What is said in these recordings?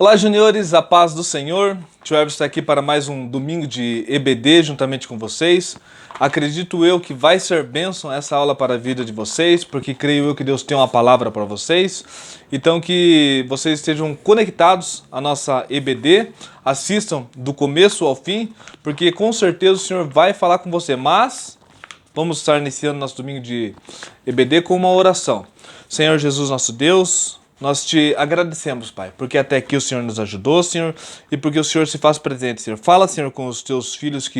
Olá, juniores, a paz do Senhor. Tio Everson está aqui para mais um domingo de EBD juntamente com vocês. Acredito eu que vai ser bênção essa aula para a vida de vocês, porque creio eu que Deus tem uma palavra para vocês. Então que vocês estejam conectados à nossa EBD, assistam do começo ao fim, porque com certeza o Senhor vai falar com você. Mas vamos estar iniciando nosso domingo de EBD com uma oração. Senhor Jesus, nosso Deus, nós te agradecemos, Pai, porque até aqui o Senhor nos ajudou, Senhor, e porque o Senhor se faz presente, Senhor. Fala, Senhor, com os teus filhos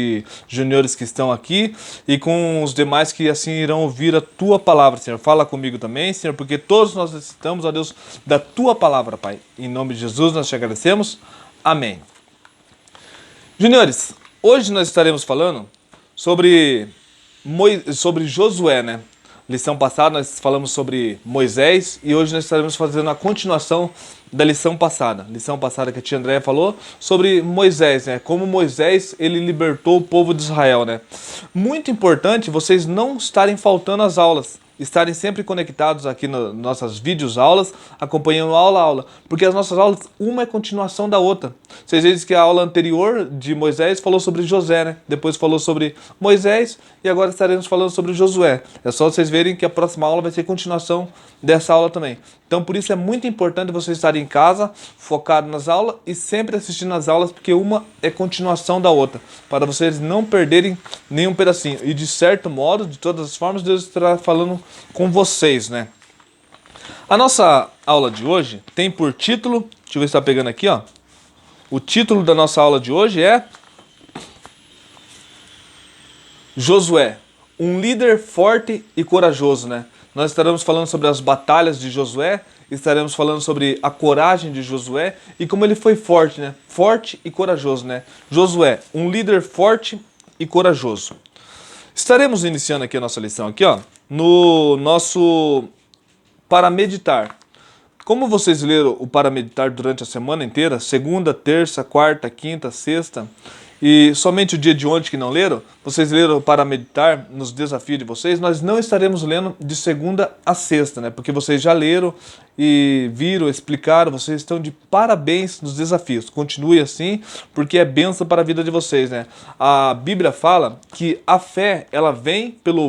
juniores que estão aqui e com os demais que assim irão ouvir a tua palavra, Senhor. Fala comigo também, Senhor, porque todos nós necessitamos, ó Deus, da tua palavra, Pai. Em nome de Jesus nós te agradecemos. Amém. Juniores, hoje nós estaremos falando sobre Josué, né? Lição passada nós falamos sobre Moisés e hoje nós estaremos fazendo a continuação da lição passada. Lição passada que a tia Andréia falou sobre Moisés, né? Como Moisés ele libertou o povo de Israel, né? Muito importante vocês não estarem faltando às aulas. Estarem sempre conectados aqui nas nossas vídeos aulas, acompanhando aula a aula, porque as nossas aulas, uma é continuação da outra. Vocês veem que a aula anterior de Moisés falou sobre José, né? Depois falou sobre Moisés e agora estaremos falando sobre Josué. É só vocês verem que a próxima aula vai ser continuação dessa aula também. Então por isso é muito importante vocês estarem em casa, focados nas aulas e sempre assistindo as aulas, porque uma é continuação da outra, para vocês não perderem nenhum pedacinho. E de certo modo, de todas as formas, Deus estará falando com vocês, né? A nossa aula de hoje tem por título, deixa eu ver se está pegando aqui, ó. O título da nossa aula de hoje é Josué, um líder forte e corajoso, né? Nós estaremos falando sobre as batalhas de Josué, estaremos falando sobre a coragem de Josué e como ele foi forte, né? Forte e corajoso, né? Josué, um líder forte e corajoso. Estaremos iniciando aqui a nossa lição aqui, ó, no nosso para meditar. Como vocês leram o para meditar durante a semana inteira, segunda, terça, quarta, quinta, sexta, e somente o dia de ontem que não leram, vocês leram para meditar nos desafios de vocês, nós não estaremos lendo de segunda a sexta, né? Porque vocês já leram e viram, explicaram, vocês estão de parabéns nos desafios. Continue assim, porque é bênção para a vida de vocês, né? A Bíblia fala que a fé, ela vem pelo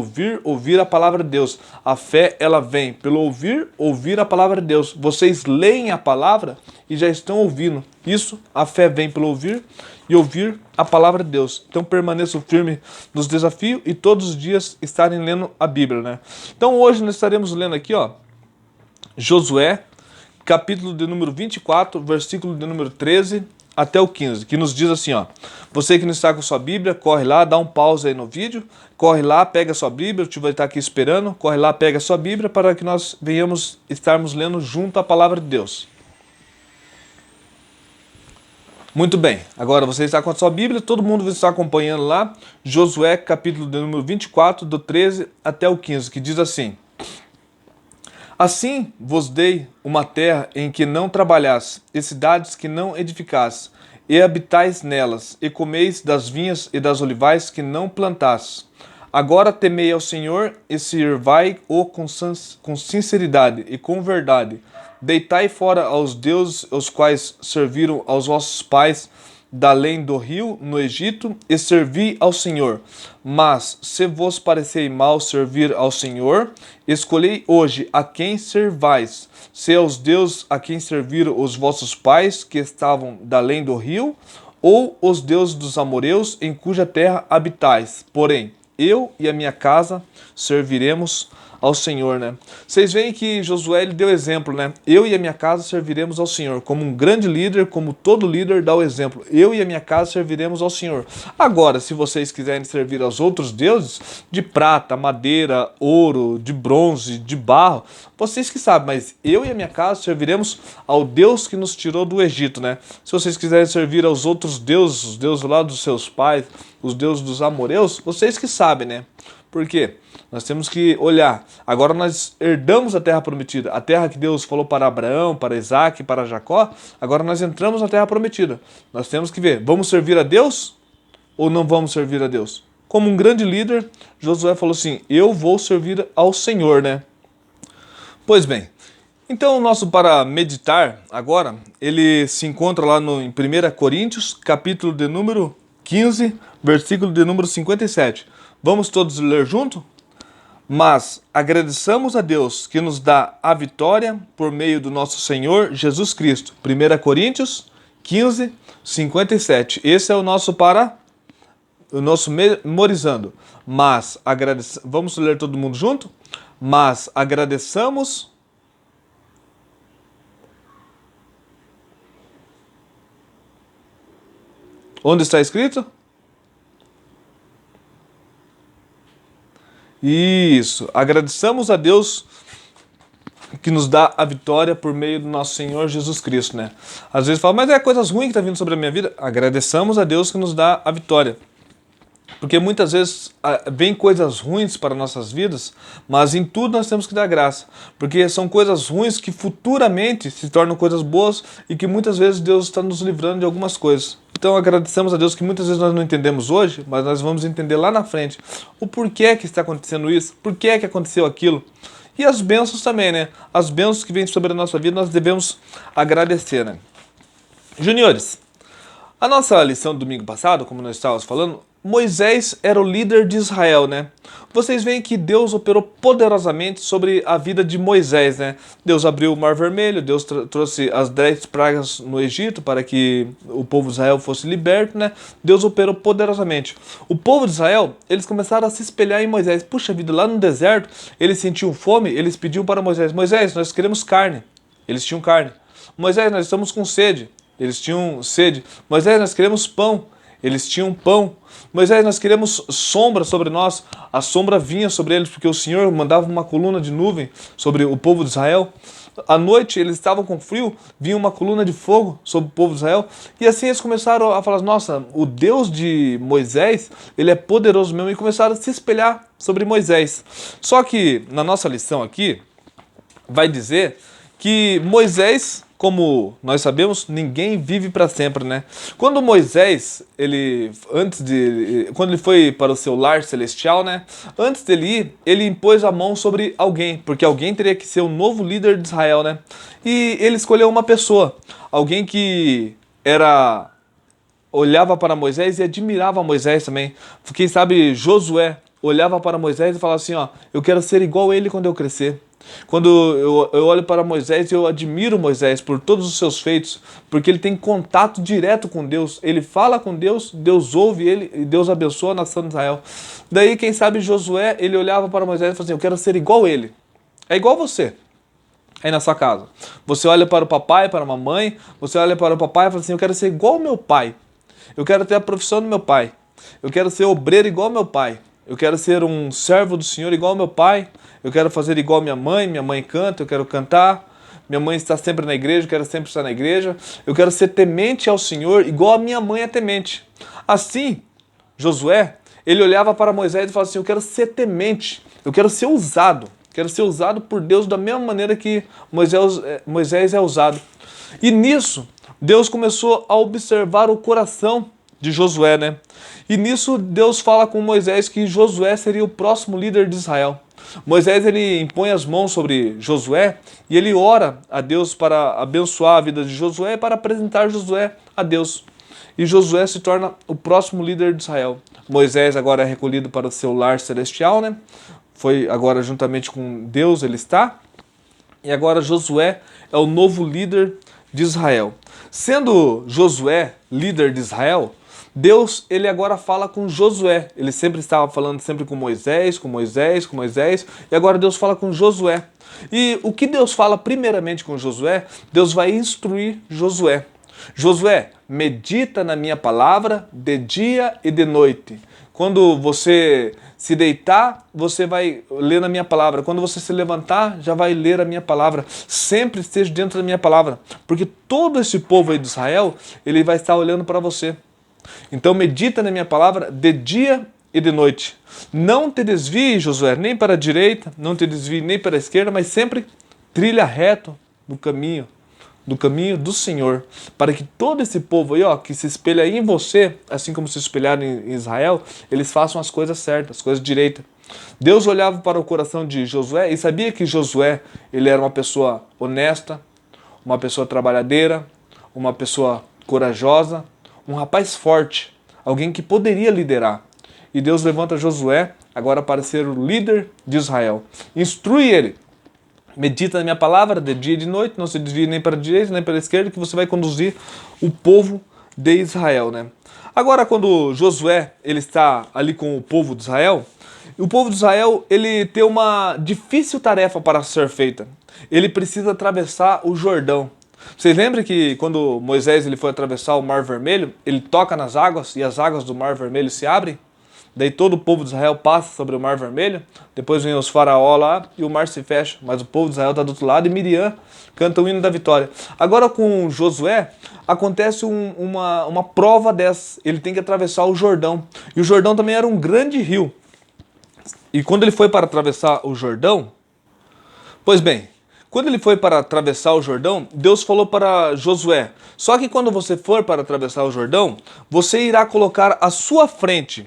ouvir a palavra de Deus. A fé, ela vem pelo ouvir a palavra de Deus. Vocês leem a palavra e já estão ouvindo. Isso, a fé vem pelo ouvir e ouvir a palavra de Deus. Então permaneçam firmes nos desafios e todos os dias estarem lendo a Bíblia, né? Então hoje nós estaremos lendo aqui, ó, Josué, capítulo de número 24, versículo de número 13 até o 15, que nos diz assim, ó: você que não está com sua Bíblia, corre lá, dá um pause aí no vídeo, corre lá, pega a sua Bíblia, o tio vai estar aqui esperando, corre lá, pega a sua Bíblia para que nós venhamos estarmos lendo junto a palavra de Deus. Muito bem, agora você está com a sua Bíblia, todo mundo está acompanhando lá, Josué, capítulo de número 24, do 13 até o 15, que diz assim: assim vos dei uma terra em que não trabalhais, e cidades que não edificais, e habitais nelas, e comeis das vinhas e das olivais que não plantastes. Agora temei ao Senhor e servai-o com sinceridade e com verdade. Deitai fora aos deuses os quais serviram aos vossos pais da além do rio no Egito, e servi ao Senhor. Mas se vos parecer mal servir ao Senhor, escolhei hoje a quem servais, se aos deuses a quem serviram os vossos pais que estavam da além do rio, ou os deuses dos amorreus em cuja terra habitais. Porém, eu e a minha casa serviremos ao Senhor, né? Vocês veem que Josué ele deu exemplo, né? Eu e a minha casa serviremos ao Senhor. Como um grande líder, como todo líder dá o exemplo. Eu e a minha casa serviremos ao Senhor. Agora, se vocês quiserem servir aos outros deuses, de prata, madeira, ouro, de bronze, de barro, vocês que sabem, mas eu e a minha casa serviremos ao Deus que nos tirou do Egito, né? Se vocês quiserem servir aos outros deuses, os deuses lá dos seus pais, os deuses dos amorreus, vocês que sabem, né? Por quê? Nós temos que olhar. Agora nós herdamos a terra prometida. A terra que Deus falou para Abraão, para Isaac, para Jacó. Agora nós entramos na terra prometida. Nós temos que ver, vamos servir a Deus ou não vamos servir a Deus? Como um grande líder, Josué falou assim, eu vou servir ao Senhor, né? Pois bem, Então, o nosso para meditar agora, ele se encontra lá em 1 Coríntios, capítulo de número 15, versículo de número 57. Vamos todos ler junto? Mas agradeçamos a Deus que nos dá a vitória por meio do nosso Senhor Jesus Cristo. 1 Coríntios 15, 57. Esse é o nosso memorizando. Mas vamos ler todo mundo junto? Mas agradeçamos. Onde está escrito? Isso. Agradeçamos a Deus que nos dá a vitória por meio do nosso Senhor Jesus Cristo, né? Às vezes fala, mas é coisas ruins que tá vindo sobre a minha vida. Agradeçamos a Deus que nos dá a vitória. Porque muitas vezes vem coisas ruins para nossas vidas, mas em tudo nós temos que dar graça. Porque são coisas ruins que futuramente se tornam coisas boas e que muitas vezes Deus está nos livrando de algumas coisas. Então agradecemos a Deus que muitas vezes nós não entendemos hoje, mas nós vamos entender lá na frente o porquê que está acontecendo isso, porquê que aconteceu aquilo. E as bênçãos também, né? As bênçãos que vêm sobre a nossa vida nós devemos agradecer, né? Juniores, a nossa lição do domingo passado, como nós estávamos falando, Moisés era o líder de Israel, né? Vocês veem que Deus operou poderosamente sobre a vida de Moisés, né? Deus abriu o Mar Vermelho, Deus trouxe as 10 pragas no Egito para que o povo de Israel fosse liberto, né? Deus operou poderosamente. O povo de Israel, eles começaram a se espelhar em Moisés. Puxa vida, lá no deserto, eles sentiam fome, eles pediam para Moisés, Moisés, nós queremos carne. Eles tinham carne. Moisés, nós estamos com sede. Eles tinham sede. Moisés, nós queremos pão. Eles tinham pão. Moisés, nós queremos sombra sobre nós. A sombra vinha sobre eles, porque o Senhor mandava uma coluna de nuvem sobre o povo de Israel. À noite, eles estavam com frio, vinha uma coluna de fogo sobre o povo de Israel. E assim eles começaram a falar, nossa, o Deus de Moisés, ele é poderoso mesmo. E começaram a se espelhar sobre Moisés. Só que, na nossa lição aqui, vai dizer que Moisés, como nós sabemos, ninguém vive para sempre, né? Quando Moisés, quando ele foi para o seu lar celestial, né? Antes dele ir, ele impôs a mão sobre alguém, porque alguém teria que ser o novo líder de Israel, né? E ele escolheu uma pessoa, alguém que olhava para Moisés e admirava Moisés também. Quem sabe Josué olhava para Moisés e falava assim, ó, eu quero ser igual a ele quando eu crescer. Quando eu olho para Moisés, eu admiro Moisés por todos os seus feitos, porque ele tem contato direto com Deus, ele fala com Deus, Deus ouve ele e Deus abençoa a nação de Israel. Daí, quem sabe Josué, ele olhava para Moisés e falava assim, eu quero ser igual a ele. É igual você, aí na sua casa. Você olha para o papai, para a mamãe, você olha para o papai e fala assim, eu quero ser igual ao meu pai. Eu quero ter a profissão do meu pai. Eu quero ser obreiro igual ao meu pai. Eu quero ser um servo do Senhor igual ao meu pai. Eu quero fazer igual minha mãe canta, eu quero cantar. Minha mãe está sempre na igreja, eu quero sempre estar na igreja. Eu quero ser temente ao Senhor igual a minha mãe é temente. Assim, Josué, ele olhava para Moisés e falava assim, eu quero ser temente, eu quero ser usado. Quero ser usado por Deus da mesma maneira que Moisés é usado. E nisso, Deus começou a observar o coração de Josué, né? E nisso Deus fala com Moisés que Josué seria o próximo líder de Israel. Moisés, ele impõe as mãos sobre Josué e ele ora a Deus para abençoar a vida de Josué e para apresentar Josué a Deus. E Josué se torna o próximo líder de Israel. Moisés agora é recolhido para o seu lar celestial, né? Foi agora juntamente com Deus ele está. E agora Josué é o novo líder de Israel. Sendo Josué líder de Israel, Deus, ele agora fala com Josué. Ele sempre estava falando sempre com Moisés, e agora Deus fala com Josué. E o que Deus fala primeiramente com Josué, Deus vai instruir Josué. Josué, medita na minha palavra de dia e de noite. Quando você se deitar, você vai ler na minha palavra. Quando você se levantar, já vai ler a minha palavra. Sempre esteja dentro da minha palavra. Porque todo esse povo aí de Israel, ele vai estar olhando para você. Então medita na minha palavra de dia e de noite. Não te desvie, Josué, nem para a direita, não te desvie nem para a esquerda, mas sempre trilha reto no caminho do Senhor, para que todo esse povo aí, ó, que se espelha em você, assim como se espelharam em Israel, eles façam as coisas certas, as coisas direitas. Deus olhava para o coração de Josué e sabia que Josué, ele era uma pessoa honesta, uma pessoa trabalhadeira, uma pessoa corajosa, um rapaz forte, alguém que poderia liderar. E Deus levanta Josué agora para ser o líder de Israel. Instrui ele. Medita na minha palavra de dia e de noite, não se desvie nem para a direita nem para a esquerda, que você vai conduzir o povo de Israel, né? Agora, quando Josué ele está ali com o povo de Israel, o povo de Israel ele tem uma difícil tarefa para ser feita. Ele precisa atravessar o Jordão. Vocês lembram que quando Moisés ele foi atravessar o Mar Vermelho, ele toca nas águas e as águas do Mar Vermelho se abrem? Daí todo o povo de Israel passa sobre o Mar Vermelho, depois vem os faraó lá e o mar se fecha, mas o povo de Israel está do outro lado e Miriam canta o hino da vitória. Agora com Josué acontece uma prova dessa, ele tem que atravessar o Jordão, e o Jordão também era um grande rio. E quando ele foi para atravessar o Jordão, pois bem, quando ele foi para atravessar o Jordão, Deus falou para Josué, só que quando você for para atravessar o Jordão, você irá colocar à sua frente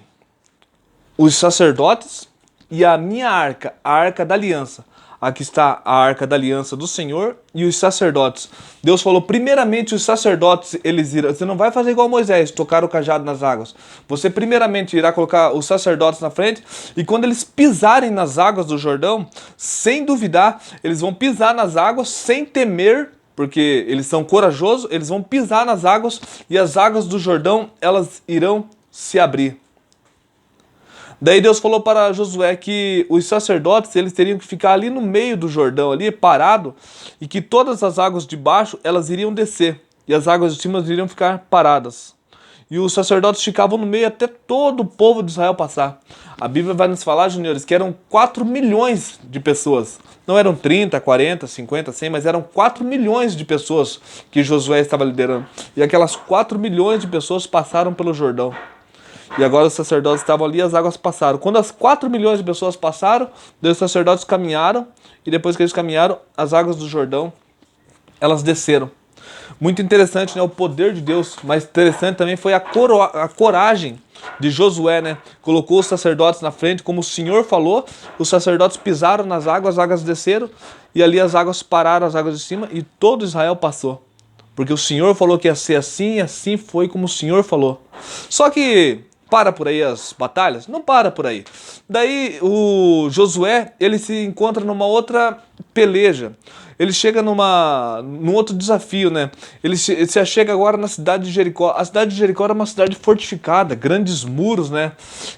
os sacerdotes e a minha arca, a arca da aliança. Aqui está a arca da aliança do Senhor e os sacerdotes. Deus falou, primeiramente os sacerdotes, eles irão. Você não vai fazer igual Moisés, tocar o cajado nas águas. Você primeiramente irá colocar os sacerdotes na frente e quando eles pisarem nas águas do Jordão, sem duvidar, eles vão pisar nas águas sem temer, porque eles são corajosos, eles vão pisar nas águas e as águas do Jordão, elas irão se abrir. Daí Deus falou para Josué que os sacerdotes eles teriam que ficar ali no meio do Jordão, ali parado, e que todas as águas de baixo elas iriam descer e as águas de cima iriam ficar paradas. E os sacerdotes ficavam no meio até todo o povo de Israel passar. A Bíblia vai nos falar, juniores, que eram 4 milhões de pessoas. Não eram 30, 40, 50, 100, mas eram 4 milhões de pessoas que Josué estava liderando. E aquelas 4 milhões de pessoas passaram pelo Jordão. E agora os sacerdotes estavam ali e as águas passaram. Quando as 4 milhões de pessoas passaram, os sacerdotes caminharam, e depois que eles caminharam, as águas do Jordão, elas desceram. Muito interessante, né? O poder de Deus, mas interessante também foi a coragem de Josué, né? Colocou os sacerdotes na frente, como o Senhor falou, os sacerdotes pisaram nas águas, as águas desceram, e ali as águas pararam, as águas de cima, e todo Israel passou. Porque o Senhor falou que ia ser assim, e assim foi como o Senhor falou. Só que para por aí as batalhas? Não para por aí. Daí o Josué, ele se encontra numa outra peleja. Ele chega num outro desafio, né? Ele se achega agora na cidade de Jericó. A cidade de Jericó era uma cidade fortificada, grandes muros, né?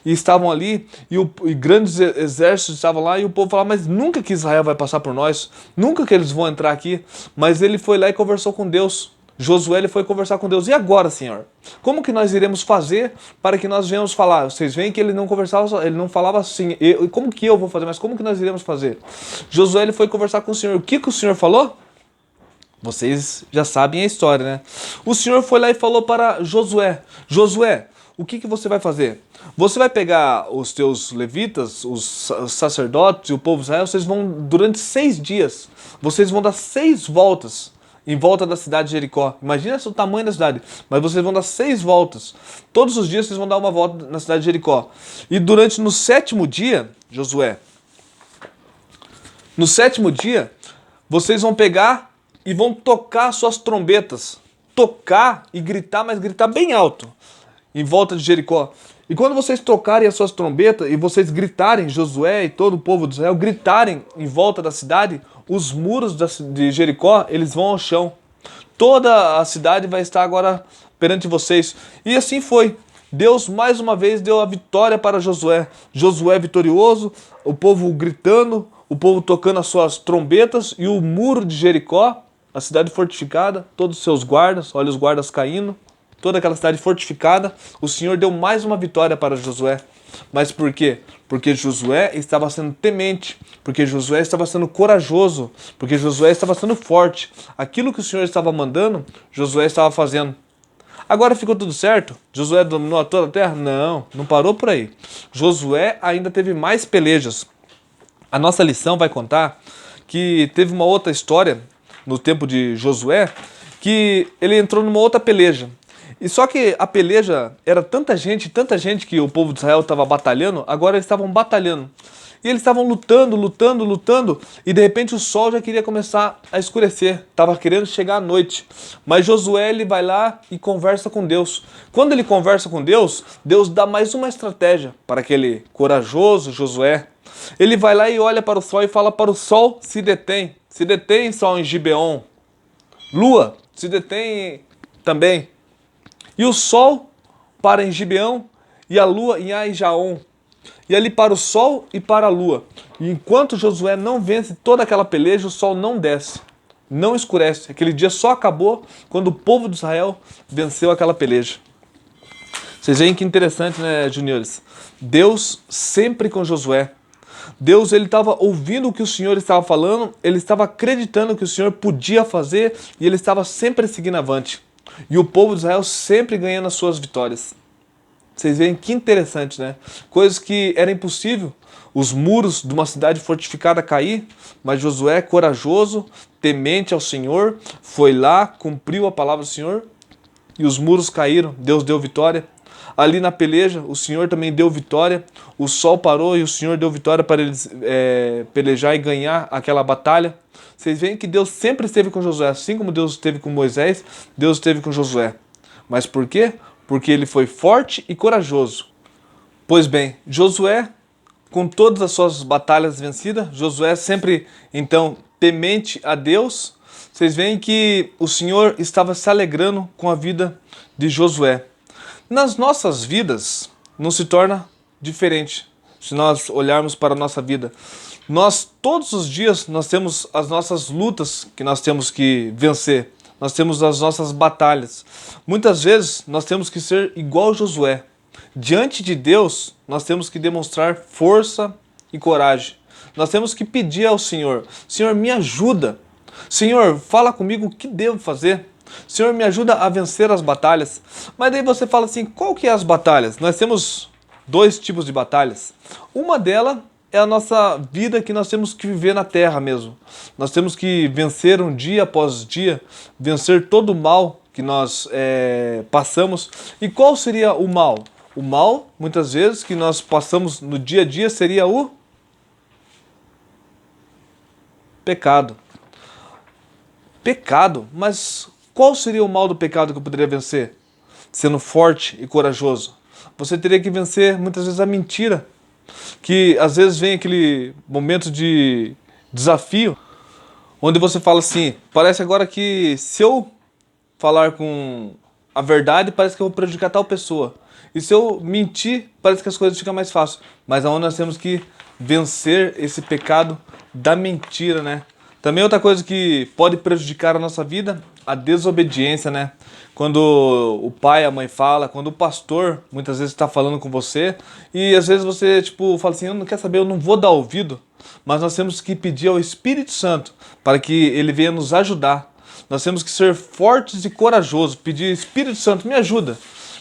E estavam ali, e grandes exércitos estavam lá, e o povo falava, mas nunca que Israel vai passar por nós, nunca que eles vão entrar aqui. Mas ele foi lá e conversou com Deus. Josué ele foi conversar com Deus. E agora, Senhor? Como que nós iremos fazer para que nós venhamos falar? Vocês veem que ele não conversava, ele não falava assim, como que eu vou fazer? Mas como que nós iremos fazer? Josué ele foi conversar com o Senhor. O que o Senhor falou? Vocês já sabem a história, né? O Senhor foi lá e falou para Josué, Josué, o que você vai fazer? Você vai pegar os teus levitas, os sacerdotes e o povo de Israel, vocês vão, durante 6 dias, vocês vão dar 6 voltas em volta da cidade de Jericó. Imagina o tamanho da cidade. Mas vocês vão dar 6 voltas. Todos os dias vocês vão dar uma volta na cidade de Jericó. E no 7º dia, Josué, no 7º dia, vocês vão pegar e vão tocar suas trombetas. Tocar e gritar, mas gritar bem alto, em volta de Jericó. E quando vocês tocarem as suas trombetas e vocês gritarem, Josué e todo o povo de Israel, gritarem em volta da cidade, os muros de Jericó, eles vão ao chão. Toda a cidade vai estar agora perante vocês. E assim foi. Deus mais uma vez deu a vitória para Josué. Josué vitorioso, o povo gritando, o povo tocando as suas trombetas e o muro de Jericó, a cidade fortificada, todos os seus guardas, olha os guardas caindo, toda aquela cidade fortificada, o Senhor deu mais uma vitória para Josué. Mas por quê? Porque Josué estava sendo temente, porque Josué estava sendo corajoso, porque Josué estava sendo forte. Aquilo que o Senhor estava mandando, Josué estava fazendo. Agora ficou tudo certo? Josué dominou toda a terra? Não, não parou por aí. Josué ainda teve mais pelejas. A nossa lição vai contar que teve uma outra história no tempo de Josué, que ele entrou numa outra peleja. E só que a peleja era tanta gente que o povo de Israel estava batalhando, agora eles estavam batalhando. E eles estavam lutando, lutando, lutando, e de repente o sol já queria começar a escurecer, estava querendo chegar à noite. Mas Josué, ele vai lá e conversa com Deus. Quando ele conversa com Deus, Deus dá mais uma estratégia para aquele corajoso Josué. Ele vai lá e olha para o sol e fala para o sol: se detém sol em Gibeon. Lua, se detém também. E o sol para em Gibeão e a lua em Ai-Jaon. E ali para o sol e para a lua. E enquanto Josué não vence toda aquela peleja, o sol não desce, não escurece. Aquele dia só acabou quando o povo de Israel venceu aquela peleja. Vocês veem que interessante, né, juniores? Deus sempre com Josué. Deus, ele estava ouvindo o que o Senhor estava falando, ele estava acreditando que o Senhor podia fazer e ele estava sempre seguindo avante. E o povo de Israel sempre ganhando as suas vitórias. Vocês veem que interessante, né? Coisas que era impossível. Os muros de uma cidade fortificada cair, mas Josué, corajoso, temente ao Senhor, foi lá, cumpriu a palavra do Senhor e os muros caíram. Deus deu vitória. Ali na peleja, o Senhor também deu vitória. O sol parou e o Senhor deu vitória para eles pelejar e ganhar aquela batalha. Vocês veem que Deus sempre esteve com Josué. Assim como Deus esteve com Moisés, Deus esteve com Josué. Mas por quê? Porque ele foi forte e corajoso. Pois bem, Josué, com todas as suas batalhas vencidas, Josué sempre, então, temente a Deus. Vocês veem que o Senhor estava se alegrando com a vida de Josué. Nas nossas vidas, não se torna diferente, se nós olharmos para a nossa vida. Nós, todos os dias, nós temos as nossas lutas que nós temos que vencer. Nós temos as nossas batalhas. Muitas vezes nós temos que ser igual Josué. Diante de Deus, nós temos que demonstrar força e coragem. Nós temos que pedir ao Senhor: Senhor, me ajuda. Senhor, fala comigo o que devo fazer. Senhor, me ajuda a vencer as batalhas. Mas daí você fala assim: qual que é as batalhas? Nós temos dois tipos de batalhas. Uma delas é a nossa vida que nós temos que viver na terra mesmo. Nós temos que vencer um dia após dia, vencer todo o mal que nós passamos. E qual seria o mal? O mal, muitas vezes, que nós passamos no dia a dia seria o pecado. Pecado? Mas qual seria o mal do pecado que eu poderia vencer? Sendo forte e corajoso. Você teria que vencer muitas vezes a mentira, que às vezes vem aquele momento de desafio, onde você fala assim: parece agora que se eu falar com a verdade, parece que eu vou prejudicar tal pessoa. E se eu mentir, parece que as coisas ficam mais fáceis. Mas aonde nós temos que vencer esse pecado da mentira, né? Também outra coisa que pode prejudicar a nossa vida, a desobediência, né? Quando o pai, a mãe fala, quando o pastor muitas vezes está falando com você e às vezes você fala assim: eu não quero saber, eu não vou dar ouvido. Mas nós temos que pedir ao Espírito Santo para que ele venha nos ajudar. Nós temos que ser fortes e corajosos, pedir: Espírito Santo, me ajuda.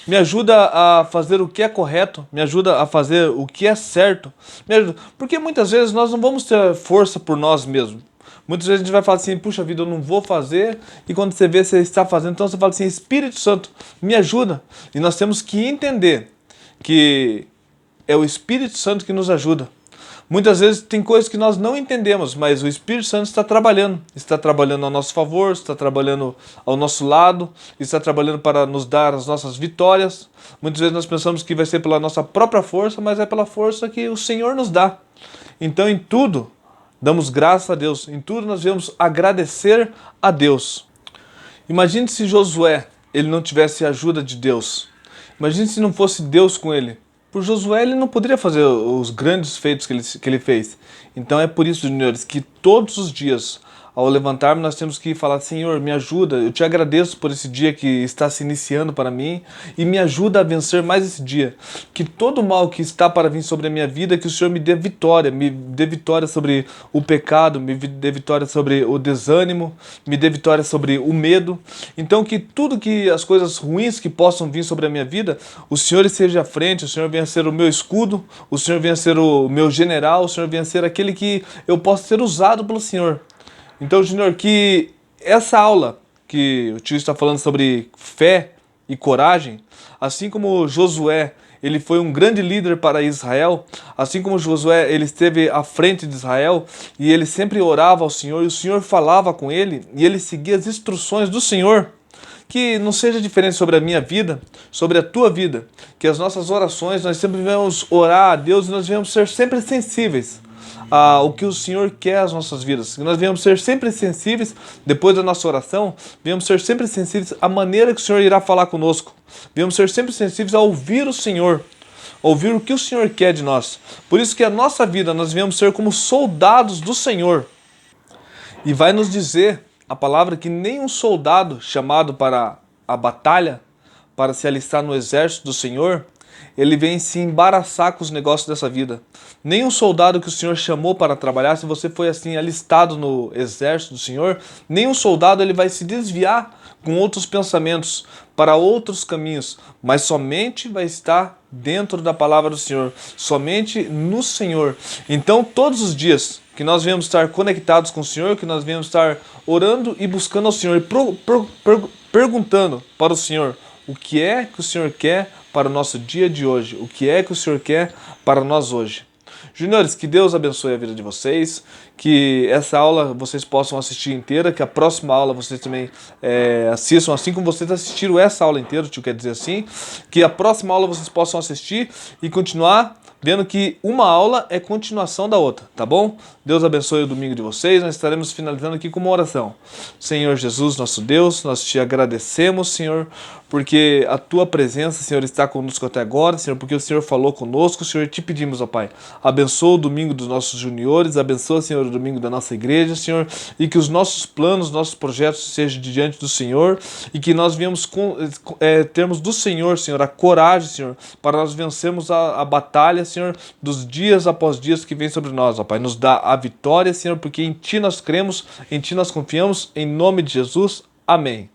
Me ajuda a fazer o que é correto, me ajuda a fazer o que é certo. Me ajuda. Porque muitas vezes nós não vamos ter força por nós mesmos. Muitas vezes a gente vai falar assim: puxa vida, eu não vou fazer. E quando você vê, você está fazendo. Então você fala assim: Espírito Santo, me ajuda. E nós temos que entender que é o Espírito Santo que nos ajuda. Muitas vezes tem coisas que nós não entendemos, mas o Espírito Santo está trabalhando ao nosso favor, está trabalhando ao nosso lado, está trabalhando para nos dar as nossas vitórias. Muitas vezes nós pensamos que vai ser pela nossa própria força, mas é pela força que o Senhor nos dá. Então em tudo, damos graças a Deus, em tudo nós devemos agradecer a Deus. Imagine se Josué, ele não tivesse a ajuda de Deus. Imagine se não fosse Deus com ele. Por Josué, ele não poderia fazer os grandes feitos que ele fez. Então é por isso, senhores, que todos os dias, ao levantarmos, nós temos que falar: Senhor, me ajuda, eu te agradeço por esse dia que está se iniciando para mim e me ajuda a vencer mais esse dia. Que todo mal que está para vir sobre a minha vida, que o Senhor me dê vitória sobre o pecado, me dê vitória sobre o desânimo, me dê vitória sobre o medo. Então que tudo que as coisas ruins que possam vir sobre a minha vida, o Senhor esteja à frente, o Senhor venha ser o meu escudo, o Senhor venha ser o meu general, o Senhor venha ser aquele que eu possa ser usado pelo Senhor. Então, Júnior, que essa aula que o tio está falando sobre fé e coragem, assim como Josué, ele foi um grande líder para Israel, assim como Josué, ele esteve à frente de Israel e ele sempre orava ao Senhor e o Senhor falava com ele e ele seguia as instruções do Senhor. Que não seja diferente sobre a minha vida, sobre a tua vida, que as nossas orações, nós sempre devemos orar a Deus e nós devemos ser sempre sensíveis ao que o Senhor quer às nossas vidas. Que nós devemos ser sempre sensíveis, depois da nossa oração, devemos ser sempre sensíveis à maneira que o Senhor irá falar conosco. Devemos ser sempre sensíveis a ouvir o Senhor, ouvir o que o Senhor quer de nós. Por isso que a nossa vida, nós devemos ser como soldados do Senhor. E vai nos dizer a palavra que nenhum soldado chamado para a batalha, para se alistar no exército do Senhor, ele vem se embaraçar com os negócios dessa vida. Nenhum soldado que o Senhor chamou para trabalhar, se você foi assim alistado no exército do Senhor, nenhum soldado ele vai se desviar com outros pensamentos para outros caminhos, mas somente vai estar dentro da palavra do Senhor, somente no Senhor. Então, todos os dias que nós venhamos estar conectados com o Senhor, que nós venhamos estar orando e buscando ao Senhor, perguntando para o Senhor o que é que o Senhor quer para o nosso dia de hoje, o que é que o Senhor quer para nós hoje. Juniores, que Deus abençoe a vida de vocês, que essa aula vocês possam assistir inteira, que a próxima aula vocês também assistam, assim como vocês assistiram essa aula inteira, tio, quer dizer assim, que a próxima aula vocês possam assistir e continuar vendo que uma aula é continuação da outra, tá bom? Deus abençoe o domingo de vocês, nós estaremos finalizando aqui com uma oração. Senhor Jesus, nosso Deus, nós te agradecemos, Senhor, porque a tua presença, Senhor, está conosco até agora, Senhor, porque o Senhor falou conosco, Senhor, te pedimos, ó Pai, abençoa o domingo dos nossos juniores, abençoa, Senhor, o domingo da nossa igreja, Senhor, e que os nossos planos, nossos projetos sejam diante do Senhor, e que nós venhamos termos do Senhor, Senhor, a coragem, Senhor, para nós vencermos a batalha, Senhor, dos dias após dias que vem sobre nós, ó Pai, nos dá a vitória, Senhor, porque em Ti nós cremos, em Ti nós confiamos, em nome de Jesus, amém.